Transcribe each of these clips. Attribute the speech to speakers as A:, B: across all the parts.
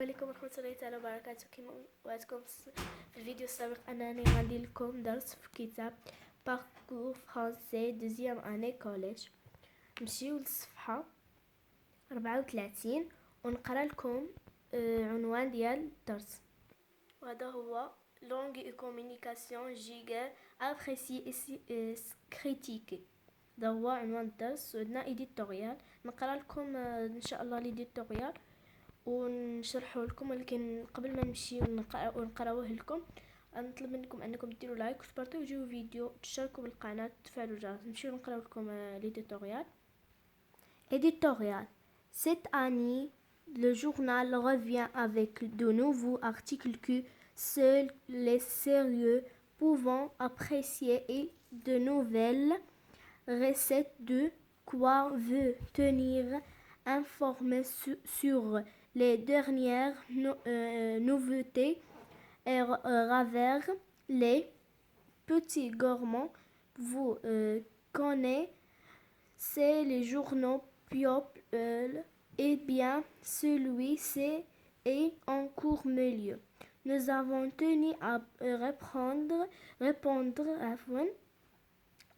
A: عليكم ورحمة الله تعالى وبركاته. كما وعدتكم في الفيديو السابق أنني غندير لكم درس في كتاب باركور فرونسي دوزيام اني كوليج. نمشيو للصفحة 34 ونقرا لكم عنوان ديال الدرس، وهذا هو لونغ اي كومونيكاسيون جيجر ابريسي اي كريتيكي. هذا هو عنوان الدرس. وعندنا ايديتوريال نقرا لكم ان شاء الله ليديتوريال ونشرحه لكم، ولكن قبل ما نمشي ونقراوه لكم نطلب منكم انكم ديروا لايك وتبارطاجيو الفيديو، تشتركوا بالقناه وتفعلوا الجرس. نمشيو نقراو لكم ليديتوريال. Éditorial. Cette année, le journal revient avec de nouveaux articles que seuls les sérieux pouvant apprécier et de nouvelles recettes de quoi veut tenir informé sur les dernières nouveautés et ravers les petits gourmands. Vous connaissez les journaux People, eh bien celui-ci est encore mieux. Nous avons tenu à répondre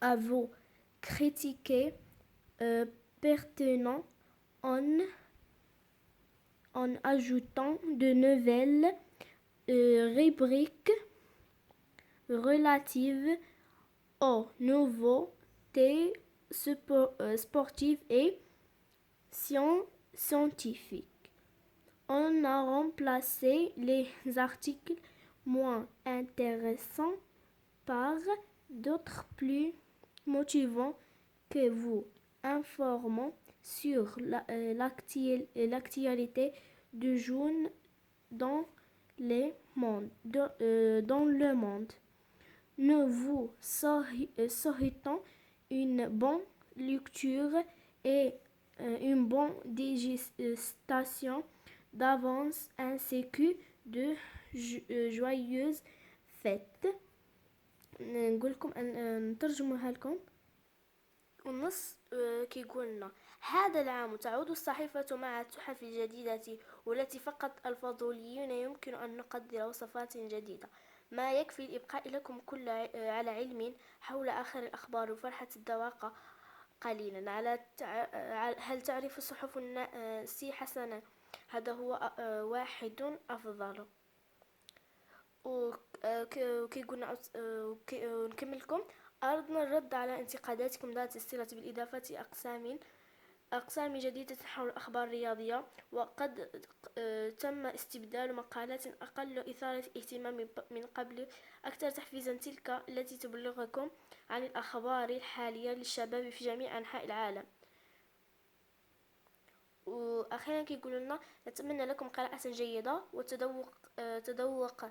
A: à vos critiques pertinentes en ajoutant de nouvelles rubriques relatives aux nouveautés sportives et scientifiques. On a remplacé les articles moins intéressants par d'autres plus motivants que vous informant sur l'actualité du jour dans le monde. Nous vous souhaitons une bonne lecture et une bonne digestion d'avance ainsi que de joyeuses fêtes. نقول لكم نترجمها لكم. والنص كيقول لنا: هذا العام تعود الصحيفة مع التحف الجديدة والتي فقط الفضوليين يمكن أن نقدر وصفات جديدة، ما يكفي الإبقاء لكم كل على علم حول آخر الأخبار وفرحة الذواقة قليلا. هل تعرف صحف سي حسنا؟ هذا هو واحد أفضل. وكيقولنا ونكملكم: أردنا الرد على انتقاداتكم ذات الصلة بالإضافة أقسام جديدة حول الأخبار الرياضية، وقد تم استبدال مقالات أقل إثارة اهتمام من قبل أكثر تحفيزا، تلك التي تبلغكم عن الأخبار الحالية للشباب في جميع أنحاء العالم. وأخيرا كيقولوا لنا: نتمنى لكم قراءة جيدة وتذوق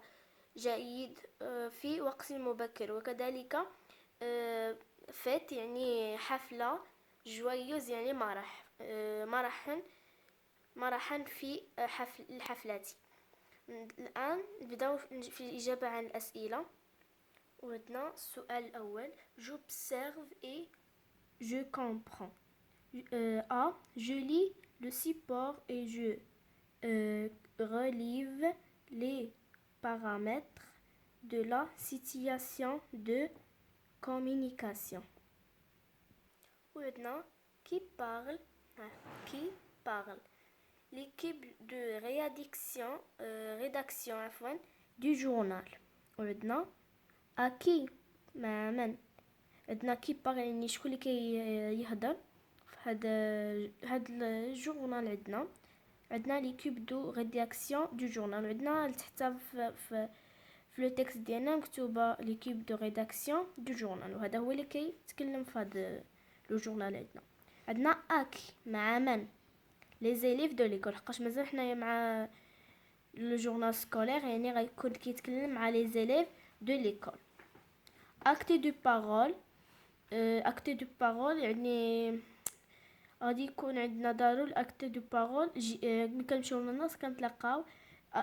A: جيد في وقت مبكر، وكذلك فيت يعني حفلة، جويوز يعني مرحا في الحفلات. الآن نبداو في الإجابة عن الأسئلة. وعندنا السؤال الأول: j'observe et je comprends. A. Je lis le support et je relève les paramètres de la situation de communication. وعندنا qui parle. L'équipe de rédaction du journal. وعندنا à qui مع من. عندنا qui parle يعني شكون اللي كيهضر في هذا الجورنال. عندنا ليكيب دو ريداكسيون دو جورنال. عندنا تحت في لو تكست ديالنا مكتوبه ليكيب دو ريداكسيون دو جورنال، وهذا هو اللي كيتكلم في هذا لو جورنال. عندنا اكي مع من، لي زيليف دو ليكول، حقاش مازال حنايا مع لو جورنال سكولير يعني غيكون كيتكلم مع لي زيليف دو ليكول. اكتي دو بارول يعني غادي يكون عندنا ضروري الاكت دو بارول. ملي كنمشيو للنص كنتلاقاو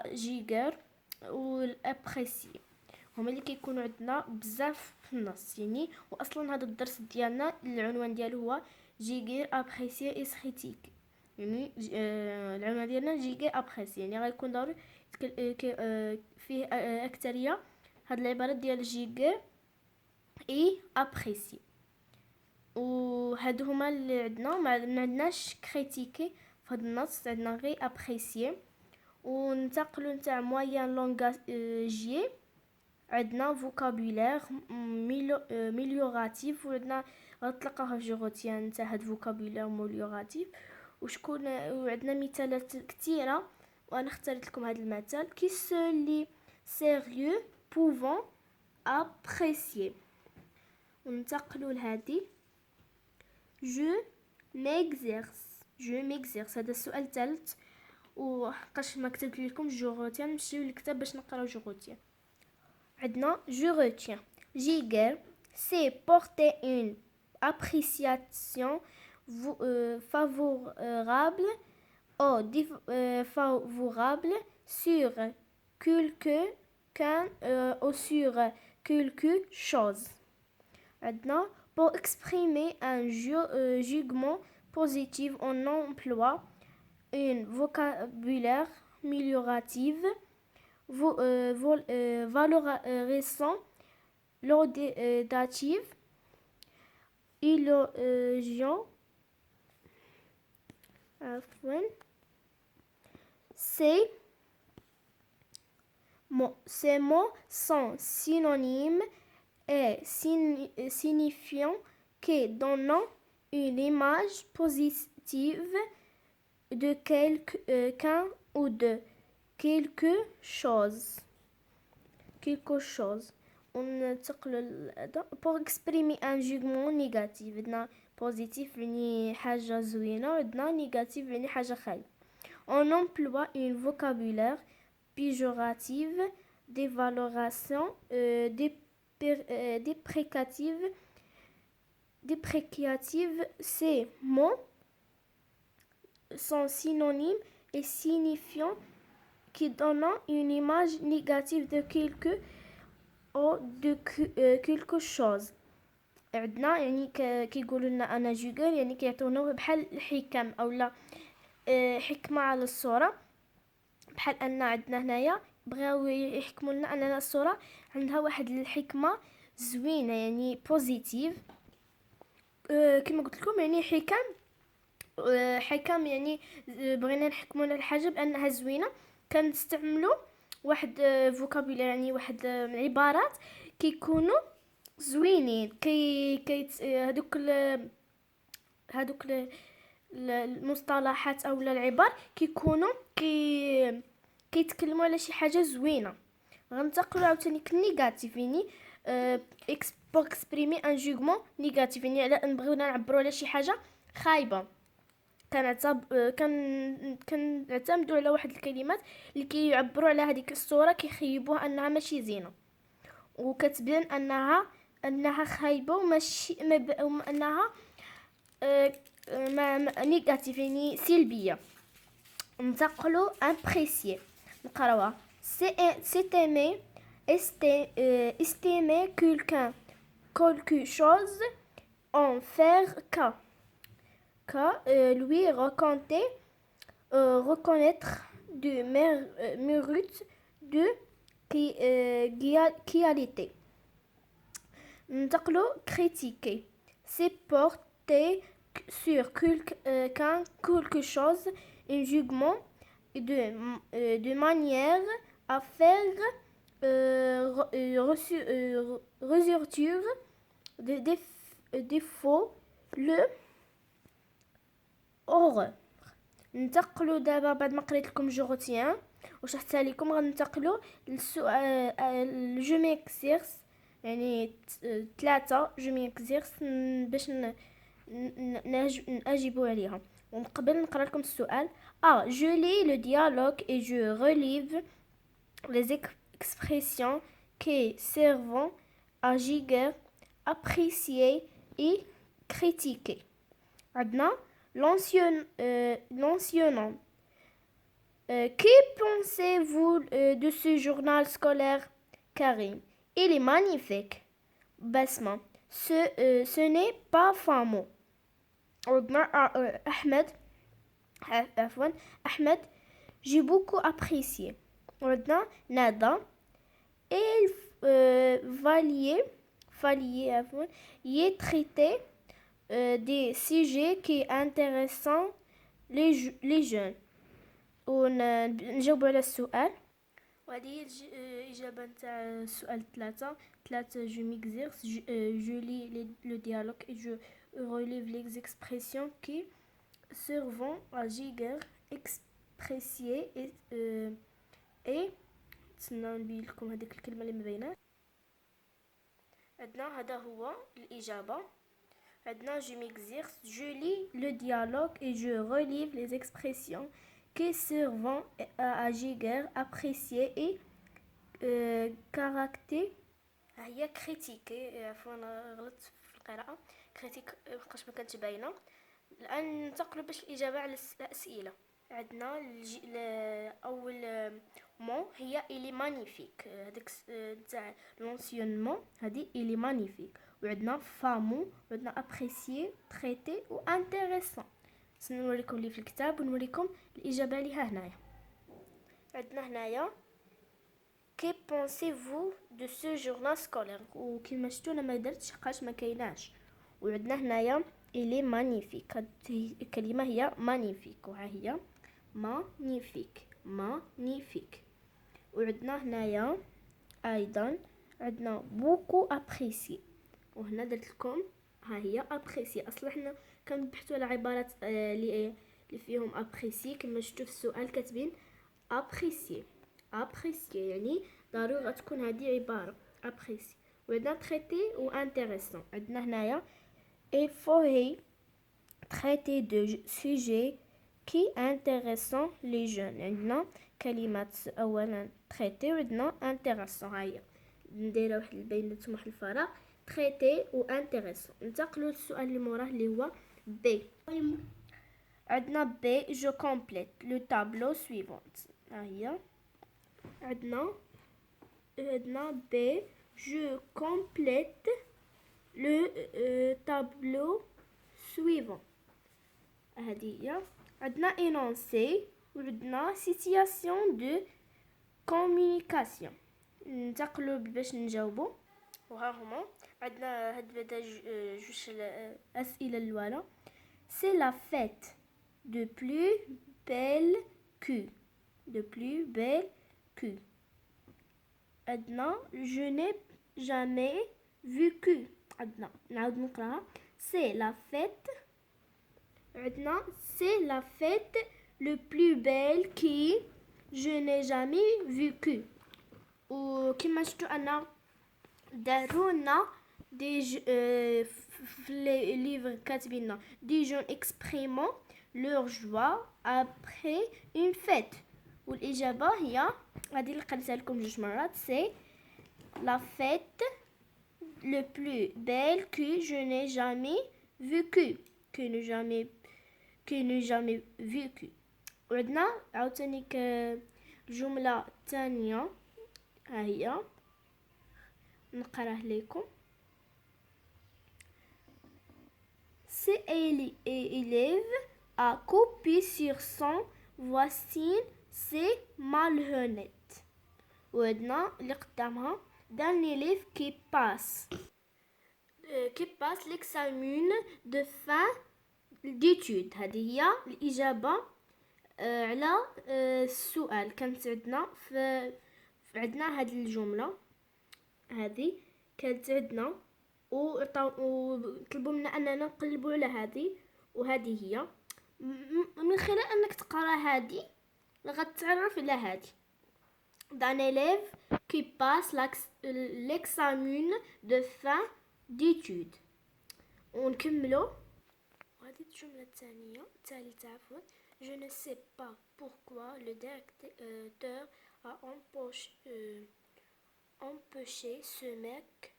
A: جيغر والابريسي، هما اللي كيكونوا عندنا بزاف في النص يعني. واصلا هذا الدرس ديالنا العنوان ديالو هو جيغر ابريسي اي كريتيك. يعني العنوان ديالنا جيجي ابريسي، يعني غيكون ضروري فيه اكثريه هاد العباره ديال جيجي اي ابريسي. وهادو هما اللي عندنا، ما عندناش كريتيكي في هاد النص، عندنا غير ابريسي. وننتقلوا نتاع موين لونغاجي، عندنا فوكابولير ميليوراتيف، وعندنا غتلقاوها في جوغوتيان نتاع هاد فوكابولير ميليوراتيف. وعندنا مثالات كثيره، وانا اختاريت لكم هذا المثال: كي سولي سيريو بوفون ابريسيي. وننتقلوا لهادي جو ميكزيرس. هذا السؤال الثالث، وحقاش ما كتبت لكم جوغوتيان نمشيو للكتاب باش نقراو جوغوتيان. عندنا je retiens. Giger, c'est porter une appréciation favorable favorable sur quelqu'un ou sur quelque chose. Maintenant, pour exprimer un jugement positif, on emploie un vocabulaire amélioratif valorisant l'audative, élogiant. Ces mots sont synonymes et signifiant que donnant une image positive de quelqu'un ou de quelque chose. وننتقل pour exprimer un jugement négatif. عندنا positif يعني حاجة زوينة، وعندنا négatif يعني حاجة خايبة. On emploie un vocabulaire péjoratif, des valorations dépréciatives. Ces mots sont synonymes et signifiant qui donnent une image négative de quelque ou de quelque chose. عندنا يعني كيقولوا لنا انا جوجل، يعني كيعطيونا بحال الحكم او لا حكمه على الصوره، بحال ان عندنا هنايا بغاو يحكموا لنا اننا الصوره عندها واحد الحكمه زوينه، يعني بوزيتيف. كما قلت لكم يعني حكم يعني بغينا نحكموا على الحاجه بانها زوينه، كنستعملوا واحد فوكابولير، يعني واحد العبارات كيكونوا زوينين. هذوك المصطلحات او العبار كيكونوا كيتكلموا على شي حاجه زوينه. غننتقلوا عاوتاني كنيجاتيف، يعني اكسبريمي ان جوغمون نيجاتيف، يعني على نبغيو نعبروا على شي حاجه خايبه. كنعتمدوا على واحد الكلمات اللي كيعبروا على هذيك الصوره، كيخيبوها انها ماشي زينه، وكتبين انها خايبه وماشي انها نيجاتيف يعني سلبيه. ننتقلوا apprécier، نقراوها c'est aimer estimer quelqu'un quelque chose en faire cas lui raconter reconnaître de mérite de qualité. ننتقلوا critiquer، c'est porter sur quelqu'un quelque chose un jugement de manière à faire ressortir des défauts le horreur. ننتقلوا دابا بعد ما قريت لكم جوغوتيان وشرحتها لكم، غننتقلوا للسؤال جو ميكسيرس، يعني 3 جو ميكسيرس باش نجيبوا عليها. وقبل نقرا لكم السؤال: je lis le dialogue et je relève les expressions qui servent à Giger, apprécier et critiquer. عندنا l'ancien. Que pensez-vous de ce journal scolaire, Karim? Il est magnifique. Basma, ce n'est pas fameux. عندنا أحمد: عفوا أحمد j'ai beaucoup apprécié. وعندنا ندى il fallait عفوا y traiter des sujets qui intéressent les jeunes. ونجاوب على السؤال. وهذه هي الإجابة نتاع السؤال 3 je m'exerce, je lis le dialogue et je relève les expressions qui servent à Giger expressier et تسناو نبين لكم هذيك الكلمة اللي مبيناش. عندنا هذا هو الإجابة. عندنا je m'exerce, je lis le dialogue et je relève les expressions qui servent à Giger apprécier et caractère هي كريتيكي. عفوا غلطت في القراءة. كريتيك مابقاش ما كانتش باينة. الآن ننتقلوا باش الإجابة على الأسئلة. عندنا أول مون هي إلي مانيفيك، هذيك تاع لونسيونمون هذه إلي مانيفيك. وعندنا فامو، وعندنا أبريسيي، تريتي و انتريسون. نوريكم اللي في الكتاب ونوريكم الإجابة ليها هنايا. عندنا هنايا كي بونسيفو دو سو جورنال سكولير، وكيما شفتوا انا ما درتش حقاش ما كايناش. وعندنا هنايا إلي مانيفيك، هاد الكلمة هي مانيفيك، وها هي مانيفيك. وعندنا هنايا ايضا عندنا بوكو ابريسي، وهنا درت لكم ها هي ابريسي. اصلا حنا كنبحثوا على عبارات اللي فيهم ابريسي. كما شفتوا في السؤال كاتبين ابريسي يعني ضروري غتكون هذه عباره ابريسي. وعندنا تريتي و انتريسون. عندنا هنايا il faut traiter de sujets qui intéressent les jeunes. عندنا كلمات اولا traiter وعندنا intéressant. هيا ندير واحد البين لكم واحد الفراغ traiter و intéressant. ننتقلوا للسؤال اللي موراه اللي هو B. عندنا B je complète le tableau suivant. هيا عندنا B je complète le tableau suivant. هذه هي. عندنا énoncé وعندنا situation de communication. ننتقلوا باش نجاوبوا. وها هما عندنا هاد بدا جوج الأسئلة الأولى. c'est la fête de plus belle que عندنا je n'ai jamais vécu. عندنا نعاود نقراها. c'est la fête عندنا c'est la fête le plus belle que je n'ai jamais vécu. وكما شفتوا أنا دارونا دي في الليفر كاتبيننا دي جون اكسبريمون leur joie après une fête. والإجابة هي غادي نقلتها لكم جوج مرات. c'est la fête le plus belle que je n'ai jamais vécu. que n'ai jamais vécu. وعندنا عاوتاني الجملة الثانية ها هي نقراه لكم. c'est élève a copié sur son voisin c'est malhonnête. وعندنا اللي قدامها d'un élève qui passe l'examen de fin d'études. هذه هي الإجابة على السؤال. كانت عندنا عندنا هذه الجملة هذه كانت عندنا وطلبوا منا أننا نقلبوا على هذه، وهذه هي من خلال أنك تقرأ هذه غتعرف على هذه. d'un élève qui passe l'examen de fin d'études. ونكملوا. وهذه الجملة الثالثة عفوا. je ne sais pas pourquoi le directeur a empêché ce mec.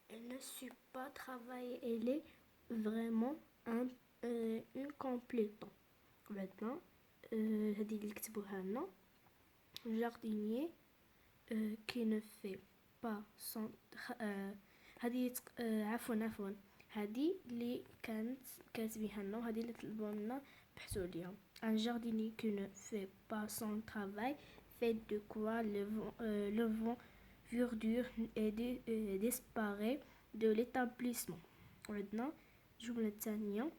A: elle ne sait pas travailler, elle est vraiment incompétent. maintenant هذه اللي كتبوها لنا jardinier qui ne fait pas son هذه عفوا هذه اللي كانت كاتبينها لنا، وهذه اللي طلبوا لنا بحثوا عليها. Un jardinier qui ne fait pas son travail fait de quoi le vent verdure et disparaît de l'établissement. عندنا الجملة الثانية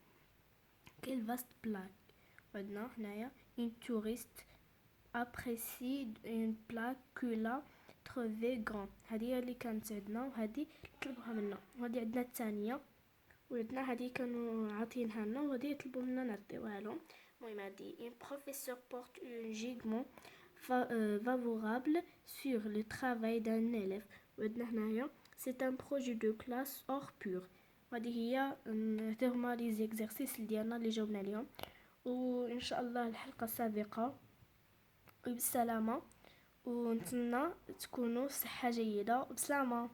A: quelle vaste plaque. عندنا هنايا une touriste apprécie une plaque que la trouvée grand. هذه هي اللي كانت عندنا وهذه طلبوها منا. وهذه عندنا الثانية وعندنا هذه كانوا عاطينها لنا وهذه يطلبوا منا نعطيوها لهم. المهم هذه un professeur porte un jugement favorable sur le travail d'un élève. وعندنا هنايا c'est un projet de classe hors pur. وهذه هي هما لي زيكزارسيس ديالنا اللي جاوبنا عليهم. وان شاء الله الحلقه السابقه وبالسلامه ونتمنى تكونوا صحه جيده وبسلامه.